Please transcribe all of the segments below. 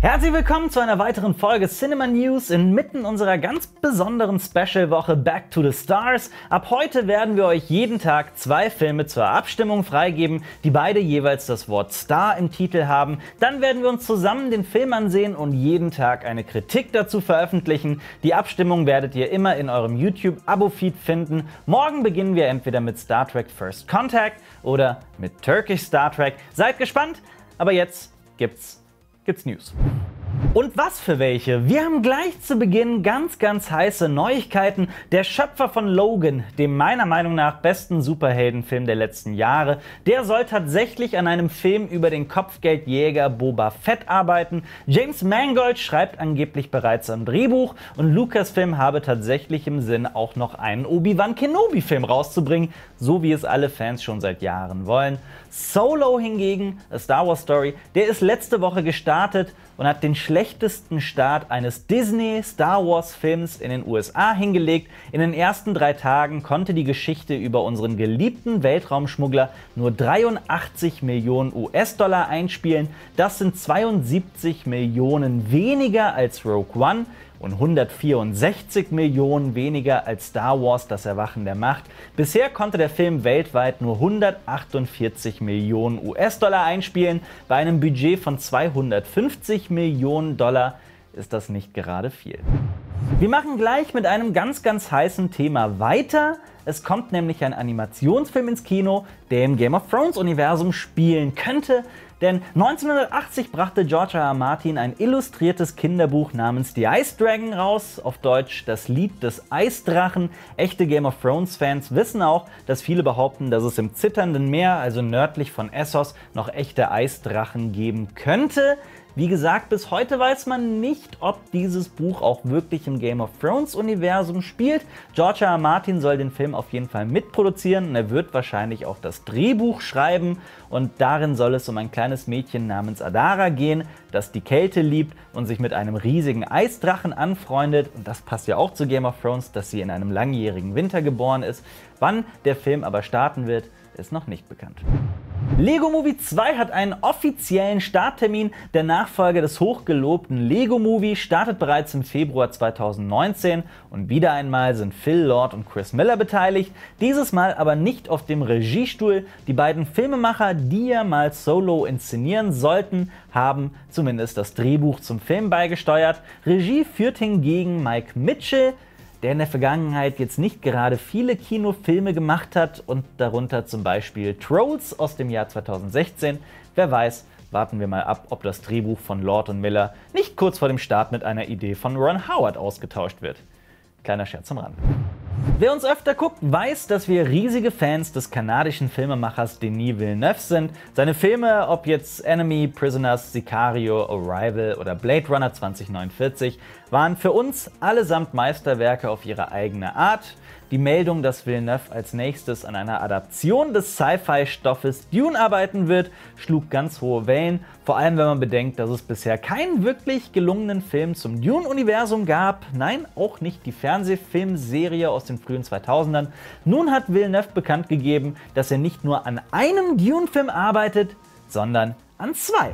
Herzlich willkommen zu einer weiteren Folge Cinema News inmitten unserer ganz besonderen Special-Woche Back to the Stars. Ab heute werden wir euch jeden Tag 2 Filme zur Abstimmung freigeben, die beide jeweils das Wort Star im Titel haben. Dann werden wir uns zusammen den Film ansehen und jeden Tag eine Kritik dazu veröffentlichen. Die Abstimmung werdet ihr immer in eurem YouTube-Abo-Feed finden. Morgen beginnen wir entweder mit Star Trek First Contact oder mit Turkish Star Trek. Seid gespannt, aber jetzt gibt's News. Und was für welche? Wir haben gleich zu Beginn ganz heiße Neuigkeiten. Der Schöpfer von Logan, dem meiner Meinung nach besten Superheldenfilm der letzten Jahre, der soll tatsächlich an einem Film über den Kopfgeldjäger Boba Fett arbeiten. James Mangold schreibt angeblich bereits am Drehbuch und Lucasfilm habe tatsächlich im Sinn, auch noch einen Obi-Wan Kenobi-Film rauszubringen, so wie es alle Fans schon seit Jahren wollen. Solo hingegen, A Star Wars Story, der ist letzte Woche gestartet und hat den schlechtesten Start eines Disney-Star Wars-Films in den USA hingelegt. In den ersten 3 Tagen konnte die Geschichte über unseren geliebten Weltraumschmuggler nur 83 Millionen US-Dollar einspielen. Das sind 72 Millionen weniger als Rogue One und 164 Millionen weniger als Star Wars Das Erwachen der Macht. Bisher konnte der Film weltweit nur 148 Millionen US-Dollar einspielen. Bei einem Budget von 250 Millionen Dollar ist das nicht gerade viel. Wir machen gleich mit einem ganz heißen Thema weiter. Es kommt nämlich ein Animationsfilm ins Kino, der im Game of Thrones Universum spielen könnte. Denn 1980 brachte George R. R. Martin ein illustriertes Kinderbuch namens The Ice Dragon raus, auf Deutsch Das Lied des Eisdrachen. Echte Game of Thrones Fans wissen auch, dass viele behaupten, dass es im Zitternden Meer, also nördlich von Essos, noch echte Eisdrachen geben könnte. Wie gesagt, bis heute weiß man nicht, ob dieses Buch auch wirklich im Game of Thrones Universum spielt. George R. R. Martin soll den Film auf jeden Fall mitproduzieren und er wird wahrscheinlich auch das Drehbuch schreiben. Und darin soll es um ein kleines Mädchen namens Adara gehen, das die Kälte liebt und sich mit einem riesigen Eisdrachen anfreundet. Und das passt ja auch zu Game of Thrones, dass sie in einem langjährigen Winter geboren ist. Wann der Film aber starten wird, ist noch nicht bekannt. Lego Movie 2 hat einen offiziellen Starttermin. Der Nachfolger des hochgelobten Lego Movie startet bereits im Februar 2019 und wieder einmal sind Phil Lord und Chris Miller beteiligt. Dieses Mal aber nicht auf dem Regiestuhl. Die beiden Filmemacher, die ja mal Solo inszenieren sollten, haben zumindest das Drehbuch zum Film beigesteuert. Regie führt hingegen Mike Mitchell, der in der Vergangenheit jetzt nicht gerade viele Kinofilme gemacht hat und darunter zum Beispiel Trolls aus dem Jahr 2016. Wer weiß, warten wir mal ab, ob das Drehbuch von Lord und Miller nicht kurz vor dem Start mit einer Idee von Ron Howard ausgetauscht wird. Kleiner Scherz am Rande. Wer uns öfter guckt, weiß, dass wir riesige Fans des kanadischen Filmemachers Denis Villeneuve sind. Seine Filme, ob jetzt Enemy, Prisoners, Sicario, Arrival oder Blade Runner 2049, waren für uns allesamt Meisterwerke auf ihre eigene Art. Die Meldung, dass Villeneuve als nächstes an einer Adaption des Sci-Fi-Stoffes Dune arbeiten wird, schlug ganz hohe Wellen, vor allem wenn man bedenkt, dass es bisher keinen wirklich gelungenen Film zum Dune-Universum gab, nein, auch nicht die Fernsehfilmserie aus den frühen 2000ern. Nun hat Villeneuve bekannt gegeben, dass er nicht nur an einem Dune-Film arbeitet, sondern an 2.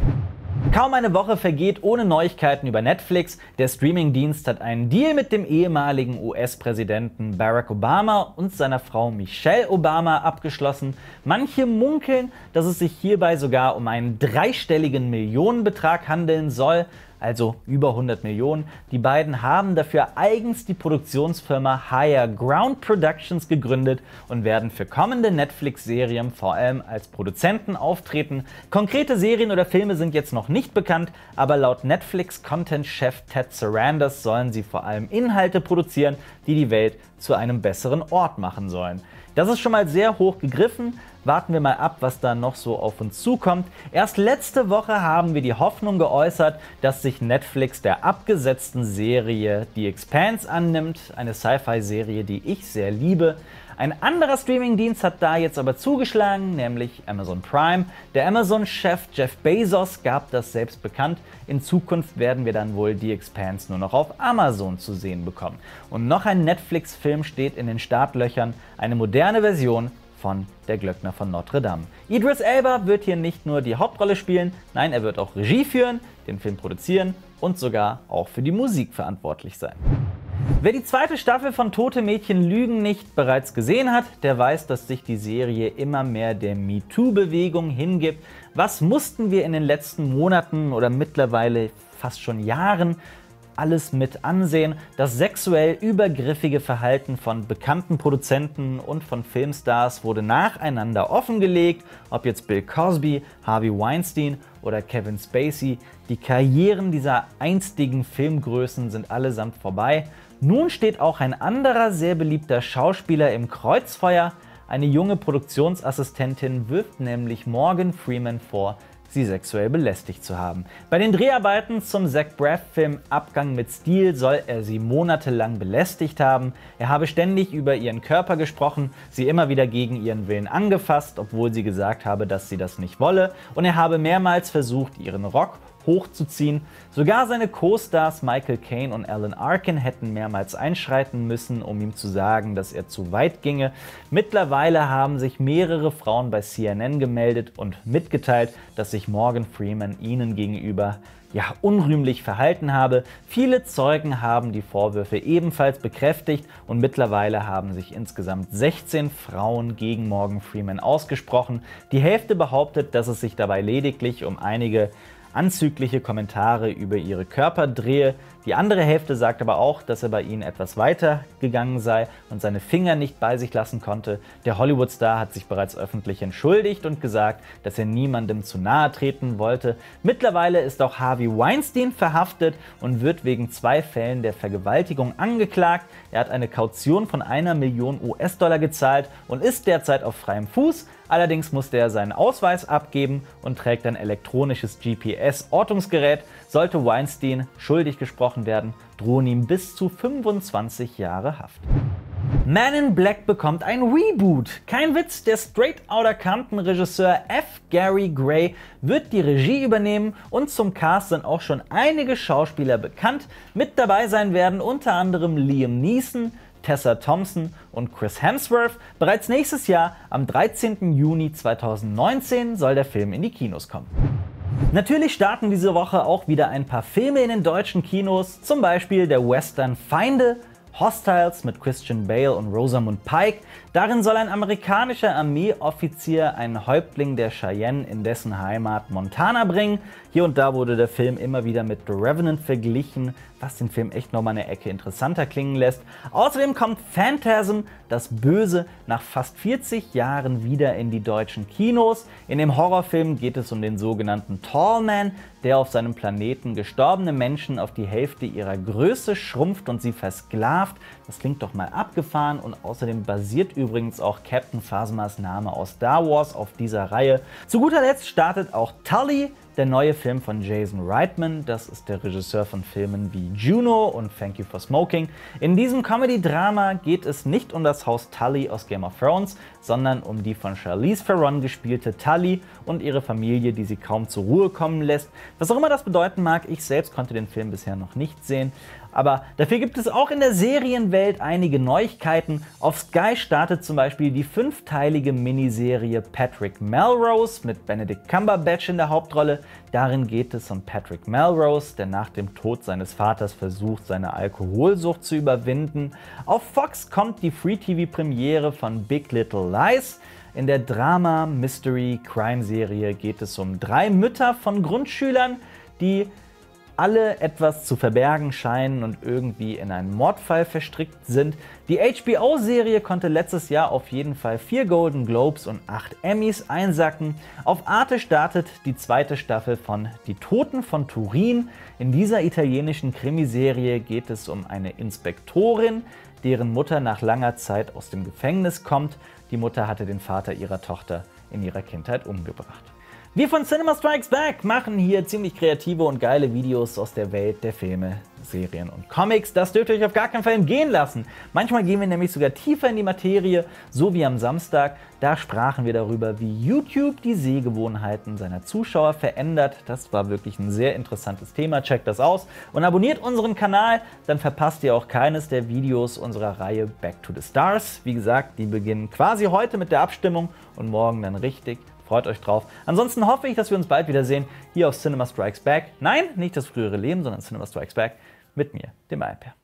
Kaum eine Woche vergeht ohne Neuigkeiten über Netflix. Der Streamingdienst hat einen Deal mit dem ehemaligen US-Präsidenten Barack Obama und seiner Frau Michelle Obama abgeschlossen. Manche munkeln, dass es sich hierbei sogar um einen 3-stelligen Millionenbetrag handeln soll, also über 100 Millionen. Die beiden haben dafür eigens die Produktionsfirma Higher Ground Productions gegründet und werden für kommende Netflix-Serien vor allem als Produzenten auftreten. Konkrete Serien oder Filme sind jetzt noch nicht bekannt, aber laut Netflix-Content-Chef Ted Sarandos sollen sie vor allem Inhalte produzieren, die die Welt zu einem besseren Ort machen sollen. Das ist schon mal sehr hoch gegriffen. Warten wir mal ab, was da noch so auf uns zukommt. Erst letzte Woche haben wir die Hoffnung geäußert, dass sich Netflix der abgesetzten Serie The Expanse annimmt, eine Sci-Fi-Serie, die ich sehr liebe. Ein anderer Streamingdienst hat da jetzt aber zugeschlagen, nämlich Amazon Prime. Der Amazon-Chef Jeff Bezos gab das selbst bekannt. In Zukunft werden wir dann wohl The Expanse nur noch auf Amazon zu sehen bekommen. Und noch ein Netflix-Film steht in den Startlöchern, eine moderne Version von Der Glöckner von Notre Dame. Idris Elba wird hier nicht nur die Hauptrolle spielen, nein, er wird auch Regie führen, den Film produzieren und sogar auch für die Musik verantwortlich sein. Wer die zweite Staffel von Tote Mädchen lügen nicht bereits gesehen hat, der weiß, dass sich die Serie immer mehr der MeToo-Bewegung hingibt. Was mussten wir in den letzten Monaten oder mittlerweile fast schon Jahren alles mit ansehen? Das sexuell übergriffige Verhalten von bekannten Produzenten und von Filmstars wurde nacheinander offengelegt. Ob jetzt Bill Cosby, Harvey Weinstein oder Kevin Spacey, die Karrieren dieser einstigen Filmgrößen sind allesamt vorbei. Nun steht auch ein anderer sehr beliebter Schauspieler im Kreuzfeuer. Eine junge Produktionsassistentin wirft nämlich Morgan Freeman vor, sie sexuell belästigt zu haben. Bei den Dreharbeiten zum Zach Braff-Film Abgang mit Stil soll er sie monatelang belästigt haben. Er habe ständig über ihren Körper gesprochen, sie immer wieder gegen ihren Willen angefasst, obwohl sie gesagt habe, dass sie das nicht wolle. Und er habe mehrmals versucht, ihren Rock hochzuziehen. Sogar seine Co-Stars Michael Caine und Alan Arkin hätten mehrmals einschreiten müssen, um ihm zu sagen, dass er zu weit ginge. Mittlerweile haben sich mehrere Frauen bei CNN gemeldet und mitgeteilt, dass sich Morgan Freeman ihnen gegenüber unrühmlich verhalten habe. Viele Zeugen haben die Vorwürfe ebenfalls bekräftigt und mittlerweile haben sich insgesamt 16 Frauen gegen Morgan Freeman ausgesprochen. Die Hälfte behauptet, dass es sich dabei lediglich um einige anzügliche Kommentare über ihre Körper drehe. Die andere Hälfte sagt aber auch, dass er bei ihnen etwas weiter gegangen sei und seine Finger nicht bei sich lassen konnte. Der Hollywood-Star hat sich bereits öffentlich entschuldigt und gesagt, dass er niemandem zu nahe treten wollte. Mittlerweile ist auch Harvey Weinstein verhaftet und wird wegen 2 Fällen der Vergewaltigung angeklagt. Er hat eine Kaution von 1 Million US-Dollar gezahlt und ist derzeit auf freiem Fuß. Allerdings musste er seinen Ausweis abgeben und trägt ein elektronisches GPS-Ortungsgerät. Sollte Weinstein schuldig gesprochen werden, drohen ihm bis zu 25 Jahre Haft. Man in Black bekommt ein Reboot. Kein Witz, der Straight Outta Compton-Regisseur F. Gary Gray wird die Regie übernehmen und zum Cast sind auch schon einige Schauspieler bekannt. Mit dabei sein werden unter anderem Liam Neeson, Tessa Thompson und Chris Hemsworth. Bereits nächstes Jahr, am 13. Juni 2019, soll der Film in die Kinos kommen. Natürlich starten diese Woche auch wieder ein paar Filme in den deutschen Kinos, zum Beispiel der Western Feinde, Hostiles mit Christian Bale und Rosamund Pike. Darin soll ein amerikanischer Armeeoffizier einen Häuptling der Cheyenne in dessen Heimat Montana bringen. Hier und da wurde der Film immer wieder mit The Revenant verglichen, was den Film echt nochmal eine Ecke interessanter klingen lässt. Außerdem kommt Phantasm, das Böse, nach fast 40 Jahren wieder in die deutschen Kinos. In dem Horrorfilm geht es um den sogenannten Tall Man, der auf seinem Planeten gestorbene Menschen auf die Hälfte ihrer Größe schrumpft und sie versklavt. Das klingt doch mal abgefahren und außerdem basiert übrigens auch Captain Phasmas Name aus Star Wars auf dieser Reihe. Zu guter Letzt startet auch Tully, der neue Film von Jason Reitman. Das ist der Regisseur von Filmen wie Juno und Thank You for Smoking. In diesem Comedy-Drama geht es nicht um das Haus Tully aus Game of Thrones, sondern um die von Charlize Theron gespielte Tully und ihre Familie, die sie kaum zur Ruhe kommen lässt. Was auch immer das bedeuten mag, ich selbst konnte den Film bisher noch nicht sehen. Aber dafür gibt es auch in der Serienwelt einige Neuigkeiten. Auf Sky startet zum Beispiel die 5-teilige Miniserie Patrick Melrose mit Benedict Cumberbatch in der Hauptrolle. Darin geht es um Patrick Melrose, der nach dem Tod seines Vaters versucht, seine Alkoholsucht zu überwinden. Auf Fox kommt die Free-TV-Premiere von Big Little Lies. In der Drama-Mystery-Crime-Serie geht es um 3 Mütter von Grundschülern, die alle etwas zu verbergen scheinen und irgendwie in einen Mordfall verstrickt sind. Die HBO-Serie konnte letztes Jahr auf jeden Fall 4 Golden Globes und 8 Emmys einsacken. Auf Arte startet die 2. Staffel von Die Toten von Turin. In dieser italienischen Krimiserie geht es um eine Inspektorin, deren Mutter nach langer Zeit aus dem Gefängnis kommt. Die Mutter hatte den Vater ihrer Tochter in ihrer Kindheit umgebracht. Wir von Cinema Strikes Back machen hier ziemlich kreative und geile Videos aus der Welt der Filme, Serien und Comics. Das dürft ihr euch auf gar keinen Fall entgehen lassen. Manchmal gehen wir nämlich sogar tiefer in die Materie, so wie am Samstag. Da sprachen wir darüber, wie YouTube die Sehgewohnheiten seiner Zuschauer verändert. Das war wirklich ein sehr interessantes Thema. Checkt das aus und abonniert unseren Kanal, dann verpasst ihr auch keines der Videos unserer Reihe Back to the Stars. Wie gesagt, die beginnen quasi heute mit der Abstimmung und morgen dann richtig. Freut euch drauf. Ansonsten hoffe ich, dass wir uns bald wiedersehen hier auf Cinema Strikes Back. Nein, nicht das frühere Leben, sondern Cinema Strikes Back mit mir, dem Alper.